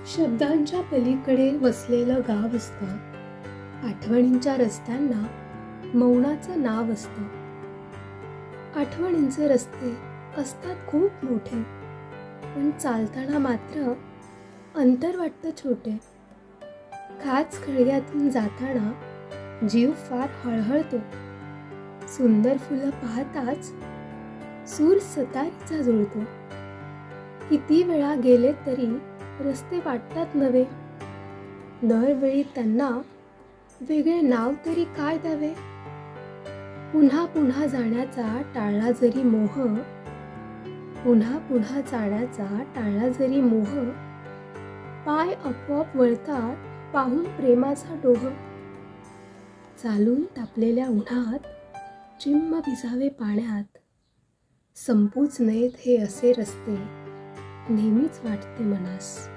शब्दांच्या पलीकडे वसलेलं गाव असतं. आठवणींच्या रस्त्यांना मौनाचं नाव असतं. आठवणींचे रस्ते असतात खूप मोठे, पण चालताना मात्र अंतर वाटतं छोटे. खाच खळग्यातून जाताना जीव फार हळहळतो. सुंदर फुलं पाहताच सूर सतारीचा जुळतो. किती वेळा गेले तरी रस्ते वाटतात नवे. दरवेळी त्यांना वेगळे नाव तरी काय द्यावे. पुन्हा पुन्हा जाण्याचा टाळला जरी मोह, पुन्हा पुन्हा जाण्याचा टाळला जरी मोह, पाय आपोआप वळतात पाहून प्रेमाचा डोह. चालून तापलेल्या उन्हात चिम्म भिजावे पाण्यात, संपूच नयेत हे असे रस्ते, नेहमीच वाटते मनास.